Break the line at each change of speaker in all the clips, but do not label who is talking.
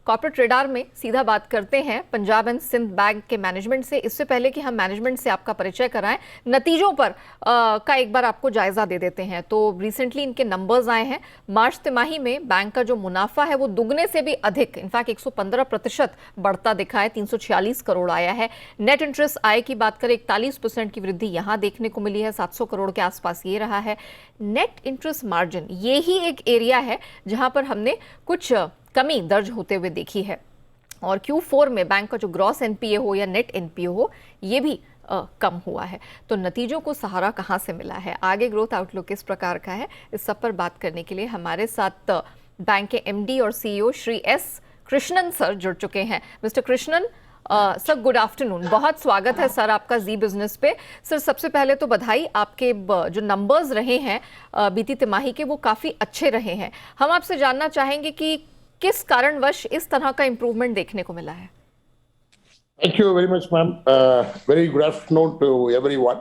Corporate radar में सीधा बात करते हैं पंजाब एंड सिंध बैंक के मैनेजमेंट से। इससे पहले कि हम मैनेजमेंट से आपका परिचय कराएं, नतीजों पर का एक बार आपको जायजा दे देते हैं। तो रिसेंटली इनके नंबर्स आए हैं। मार्च तिमाही में बैंक का जो मुनाफा है वो दुगने से भी अधिक, इनफैक्ट 115% बढ़ता दिखा है, 346 करोड़ आया है। नेट इंटरेस्ट आय की बात करें, 41% की वृद्धि यहां देखने को मिली है, 700 करोड़ के आसपास ये रहा है। नेट इंटरेस्ट मार्जिन ये ही एक एरिया है जहां पर हमने कुछ कमी दर्ज होते हुए देखी है। और Q4 में बैंक का जो ग्रॉस एनपीए हो या नेट एनपीए हो, ये भी कम हुआ है। तो नतीजों को सहारा कहां से मिला है, आगे ग्रोथ आउटलुक किस प्रकार का है, इस सब पर बात करने के लिए हमारे साथ बैंक के एमडी और सीईओ श्री कृष्णन सर जुड़ चुके हैं। Mister Krishnan sir, good afternoon, बहुत स्वागत है सर आपका जी बिजनेस पे। सर, सबसे पहले तो बधाई, आपके जो नंबर्स रहे हैं बीती तिमाही के वो काफ़ी अच्छे रहे हैं। हम आपसे जानना चाहेंगे कि किस कारणवश इस तरह का इम्प्रूवमेंट देखने को मिला है।
Thank you very much, ma'am. Very good afternoon to everyone.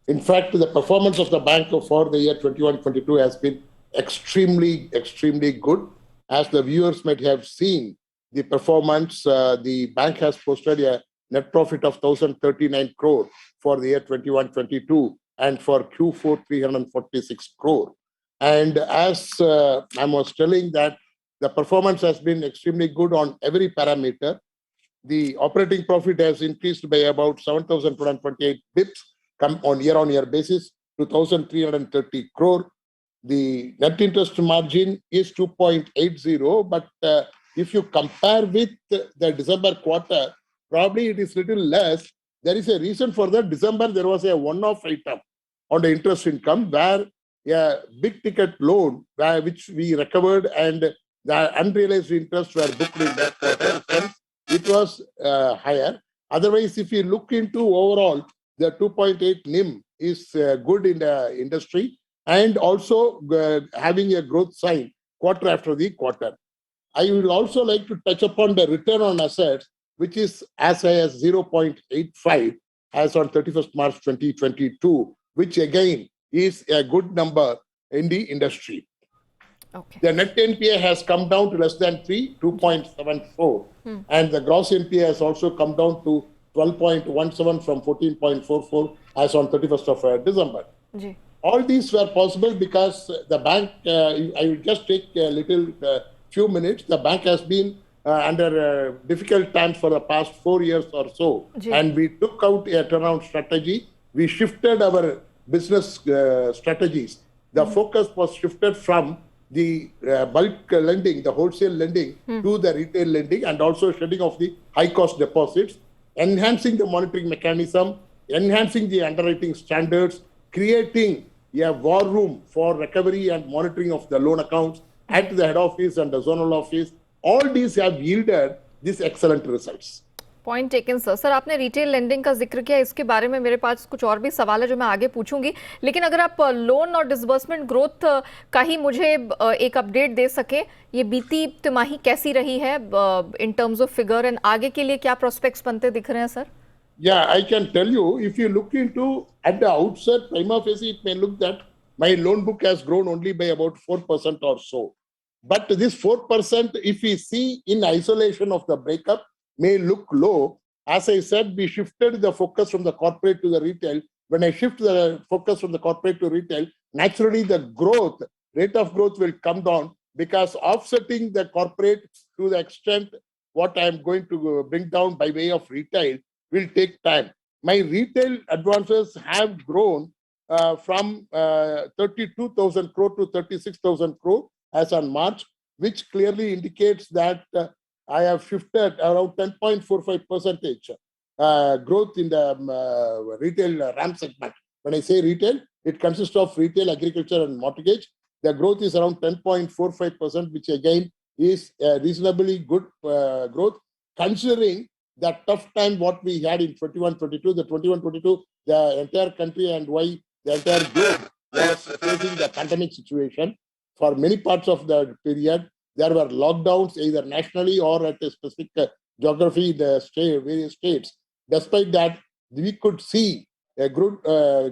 In fact, the performance of the bank for the year 21-22 has been extremely good. As the viewers might have seen the performance, the bank has posted a net profit of 1,039 crore for the year 21-22 and for Q4 346 crore. And as I was telling that the performance has been extremely good on every parameter. The operating profit has increased by about 7,228 bips on year basis to 1,330 crore. The net interest margin is 2.80, but if you compare with the December quarter, probably it is little less. There is a reason for that. December, there was a one-off item on the interest income where a big ticket loan which we recovered and the unrealized interest were booked in that quarter. It was higher. Otherwise, if you look into overall, the 2.8 NIM is good in the industry and also having a growth sign quarter after the quarter. I will also like to touch upon the return on assets, which is as high as 0.85 as on 31st March 2022, which again is a good number in the industry. Okay. The net NPA has come down to less than 2.74, and the gross NPA has also come down to 12.17 from 14.44 as on 31st of December. Ji. All these were possible because the bank, I will just take a little few minutes, the bank has been under difficult times for the past 4 years or so, Ji. And we took out a turnaround strategy. We shifted our business strategies. The focus was shifted from the bulk lending, the wholesale lending, to the retail lending, and also shedding of the high-cost deposits, enhancing the monitoring mechanism, enhancing the underwriting standards, creating a war room for recovery and monitoring of the loan accounts at the head office and the zonal office. All these have yielded these excellent results.
Point taken sir. Sir, आपने retail lending का जिक्र किया, इसके बारे में मेरे पास कुछ और भी सवाल है जो मैं आगे पूछूंगी, लेकिन अगर आप लोन और डिसबर्समेंट ग्रोथ का ही मुझे एक अपडेट दे सके, ये बीती तिमाही कैसी रही है in terms of figure, and आगे के लिए क्या प्रोस्पेक्ट्स बनते दिख रहे हैं sir?
Yeah, I can tell you, if you look into at the outset, prima facie, it may look that my loan book has grown only by about 4% or so. But this 4%, if we see in isolation of the breakup, may look low. As I said, we shifted the focus from the corporate to the retail. When I shift the focus from the corporate to retail, naturally the rate of growth will come down, because offsetting the corporate to the extent what I am going to bring down by way of retail will take time. My retail advances have grown from 32,000 crore to 36,000 crore as on March, which clearly indicates that I have shifted around 10.45% growth in the retail RAM segment. When I say retail, it consists of retail, agriculture, and mortgage. The growth is around 10.45%, which again is a reasonably good growth, considering the tough time what we had in 21-22. The 21-22, the entire country and why the entire globe was facing the pandemic situation. For many parts of the period, there were lockdowns either nationally or at a specific geography in the various states. Despite that, we could see a good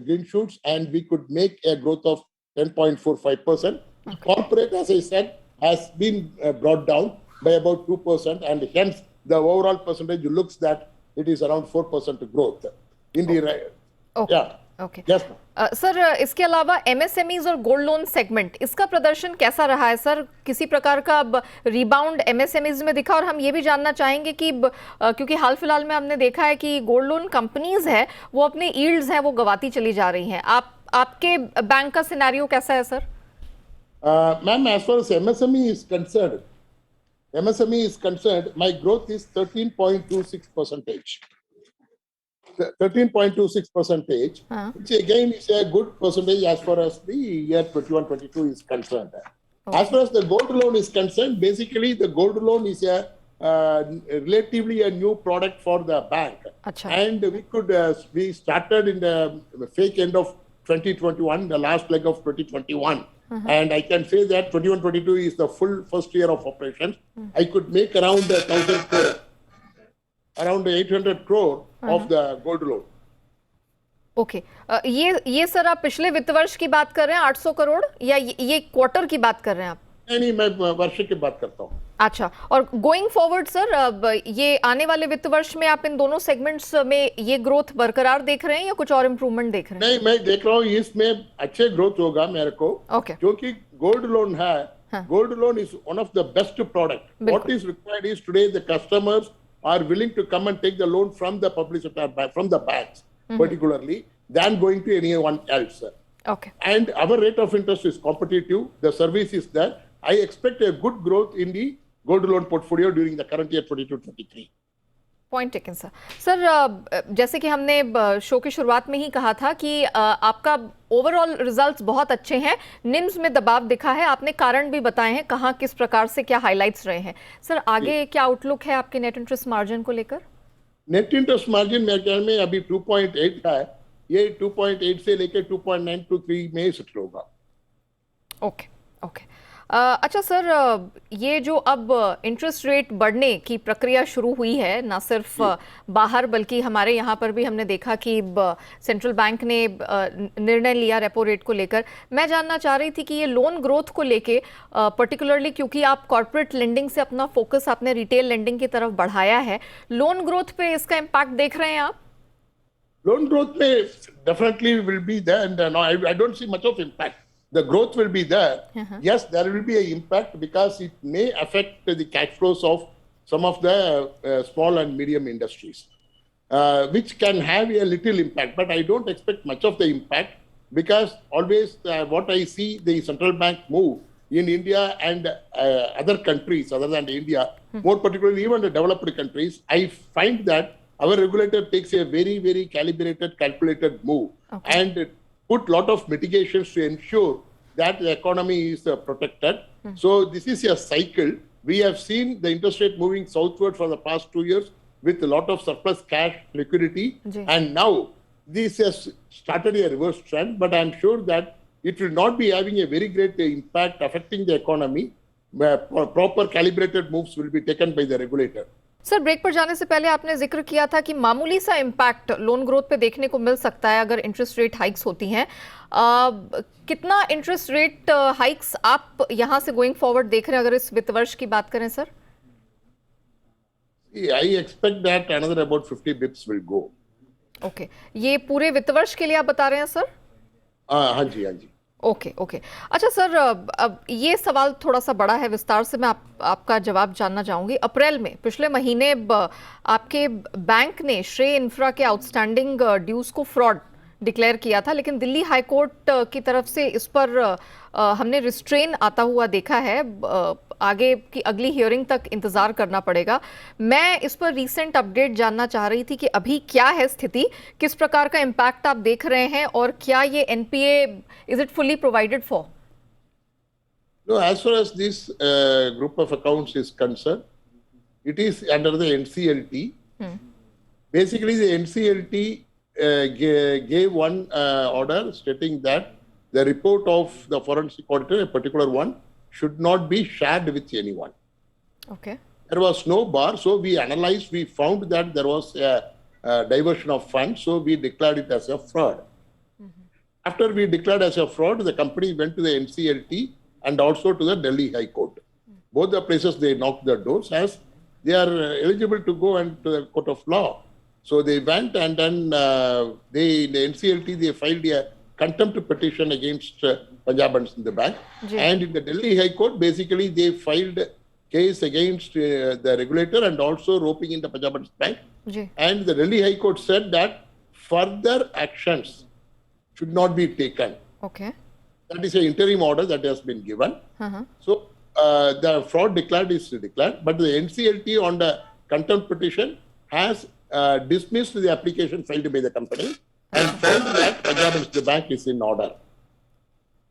green shoots, and we could make a growth of 10.45%. Okay. Corporate, as I said, has been brought down. by about 2%, and hence the overall percentage looks that it is around 4% growth in the
okay
yeah.
Okay
Yes, ma'am.
Sir इसके अलावा MSMEs और gold loan segment, इसका प्रदर्शन कैसा रहा है sir? किसी प्रकार का अब रिबाउंड एमएसएमईज में दिखा? और हम ये भी जानना चाहेंगे कि क्योंकि हाल फिलहाल में हमने देखा है कि गोल्ड लोन कंपनीज है वो अपने यील्ड्स हैं वो गवाती चली जा रही हैं। आपके बैंक का सिनेरियो कैसा है sir?
Ma'am, as far as MSME is concerned, my growth is 13.26%. 13.26%, which again is a good percentage as far as the year 21-22 is concerned.
Okay.
As far as the gold loan is concerned, basically the gold loan is a relatively a new product for the bank.
Achha.
And we started in the fake end of 2021, the last leg of 2021. And I can say that 21-22 is the full first year of operations. I could make around 1,000 crore, around 800 crore of the gold loan.
Okay ये sir आप पिछले वित्त वर्ष की बात कर रहे हैं 800 करोड़, या ये क्वार्टर की बात कर रहे हैं आप?
नहीं, मैं वर्ष की बात करता हूँ।
अच्छा, और गोइंग फॉरवर्ड सर, अब ये आने वाले वित्त वर्ष में आप इन दोनों सेगमेंट्स में ये ग्रोथ बरकरार देख रहे हैं या कुछ और इम्प्रूवमेंट देख रहे हैं?
नहीं, मैं देख रहा हूँ इसमें अच्छे ग्रोथ होगा मेरे को, क्योंकि गोल्ड लोन है। Gold loan is one of the best product. What is required is today the customers are willing to come and take the loan from the public sector, from the banks particularly, than going to anyone else.
Okay.
And our rate of interest is competitive. The service is there. I expect a good growth in the gold loan portfolio during the current year 22-23.
Point taken sir. Sir जैसे कि हमने show की शुरुआत में ही कहा था कि आपका ओवरऑल रिजल्ट्स बहुत अच्छे हैं, निम्स में दबाव दिखा है, आपने कारण भी बताए हैं कहाँ किस प्रकार से क्या हाइलाइट्स रहे हैं। सर आगे क्या आउटलुक है आपके नेट इंटरेस्ट मार्जिन को लेकर?
नेट इंटरेस्ट मार्जिन मेरे ख्याल में अभी 2.8 है, ये 2.8 से लेकर 2.9 to 3 में सेटल होगा।
Okay okay. अच्छा सर, ये जो अब इंटरेस्ट रेट बढ़ने की प्रक्रिया शुरू हुई है, ना सिर्फ बाहर बल्कि हमारे यहाँ पर भी हमने देखा कि सेंट्रल बैंक ने निर्णय लिया रेपो रेट को लेकर। मैं जानना चाह रही थी कि ये लोन ग्रोथ को लेके पर्टिकुलरली, क्योंकि आप कॉर्पोरेट लेंडिंग से अपना फोकस आपने रिटेल लेंडिंग की तरफ बढ़ाया है, लोन ग्रोथ पे इसका इम्पैक्ट देख रहे हैं आप?
लोन ग्रोथ पे definitely will be there, and I don't see much of impact. The growth will be there. Yes, there will be an impact because it may affect the cash flows of some of the small and medium industries, which can have a little impact. But I don't expect much of the impact because always what I see the central bank move in India and other countries other than India, more particularly even the developed countries, I find that our regulator takes a very, very calibrated, calculated move and put lot of mitigations to ensure that the economy is protected. So this is a cycle. We have seen the interest rate moving southward for the past 2 years with a lot of surplus cash liquidity. And now this has started a reverse trend, but I'm sure that it will not be having a very great impact affecting the economy. Proper calibrated moves will be taken by the regulator.
Sir break पर जाने से पहले आपने जिक्र किया था कि मामूली सा इम्पैक्ट लोन ग्रोथ पे देखने को मिल सकता है अगर इंटरेस्ट रेट हाइक्स होती हैं। कितना इंटरेस्ट रेट हाइक्स आप यहां से गोइंग फॉरवर्ड देख रहे हैं अगर इस वित्त वर्ष की बात करें sir?
I expect that another about 50 bips will go.
Okay, ये पूरे वित्त वर्ष के लिए आप बता रहे हैं सर?
हाँ जी, हाँ जी।
Okay okay. अच्छा सर, अब ये सवाल थोड़ा सा बड़ा है, विस्तार से मैं आपका जवाब जानना चाहूँगी। अप्रैल में पिछले महीने आपके बैंक ने श्रेय इंफ्रा के आउटस्टैंडिंग ड्यूज को फ्रॉड डिक्लेयर किया था, लेकिन दिल्ली हाई कोर्ट की तरफ से इस पर हमने रिस्ट्रेन आता हुआ देखा है। आगे की अगली हियरिंग तक इंतजार करना पड़ेगा। मैं इस पर रीसेंट अपडेट जानना चाह रही थी कि अभी क्या है स्थिति, किस प्रकार का इम्पैक्ट आप देख रहे हैं और क्या ये NPA is it fully provided for?
No, as far as this group of accounts is concerned, it is under the NCLT. Basically, the NCLT gave one order stating that the report of the forensic auditor, a particular one, should not be shared with anyone.
Okay.
There was no bar, so we analyzed, we found that there was a diversion of funds, so we declared it as a fraud. After we declared as a fraud, the company went to the NCLT and also to the Delhi High Court. both the places they knocked the doors as they are eligible to go and to the court of law. So they went and then in the NCLT, they filed a contempt petition against Punjab and Sindh Bank. And in the Delhi High Court, basically they filed case against the regulator and also roping in the Punjab and Sindh Bank. And the Delhi High Court said that further actions should not be taken.
Okay.
That is an interim order that has been given. So the fraud declared is declared, but the NCLT on the contempt petition has dismissed the application filed by the company and found that Punjab and Sindh Bank is in order.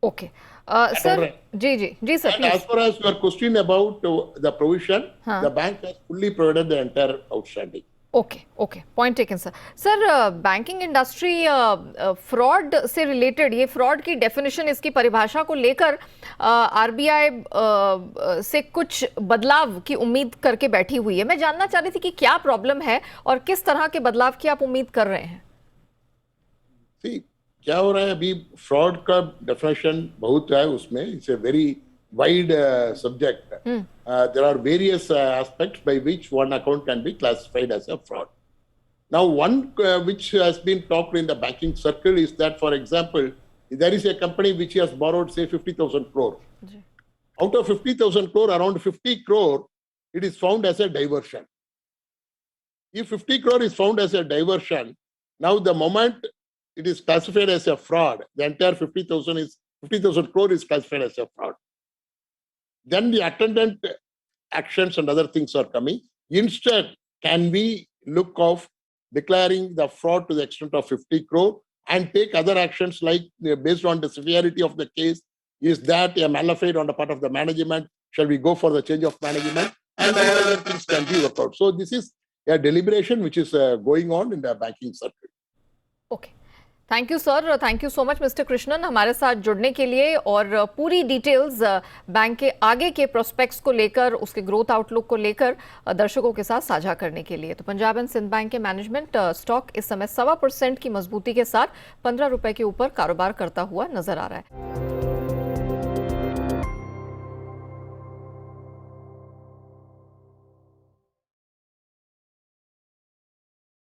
Okay. Sir, जी sir.
And as far as your question about the provision, the bank has fully provided the entire outstanding.
Okay point taken sir. Sir banking industry fraud से related, ये fraud की definition, इसकी परिभाषा को लेकर RBI से कुछ बदलाव की उम्मीद करके बैठी हुई है। मैं जानना चाह रही थी कि क्या प्रॉब्लम है और किस तरह के बदलाव की आप उम्मीद कर रहे हैं?
क्या हो रहा है अभी, फ्रॉड का डेफिनेशन बहुत है उसमें, it's a very wide subject. There are various aspects by which one account can be classified as a fraud. Now, one which has been talked in the banking circle is that, for example, there is a company which has borrowed, say, 50,000 crore. Out of 50,000 crore, around 50 crore, it is found as a diversion. If 50 crore is found as a diversion, now the moment it is classified as a fraud, the entire 50,000 crore is classified as a fraud. Then the attendant actions and other things are coming. Instead, can we look of declaring the fraud to the extent of 50 crore and take other actions like based on the severity of the case, is that a malafide on the part of the management? Shall we go for the change of management? And other things can be worked out. So this is a deliberation which is going on in the banking circuit.
Okay. Thank you sir, thank you so much mister Krishnan हमारे साथ जुड़ने के लिए और पूरी details bank के आगे के प्रोस्पेक्ट्स को लेकर, उसके ग्रोथ आउटलुक को लेकर दर्शकों के साथ साझा करने के लिए। तो पंजाब एंड सिंध बैंक के मैनेजमेंट स्टॉक इस समय 1.25% की मजबूती के साथ 15 रुपए के ऊपर कारोबार करता हुआ नजर आ रहा है।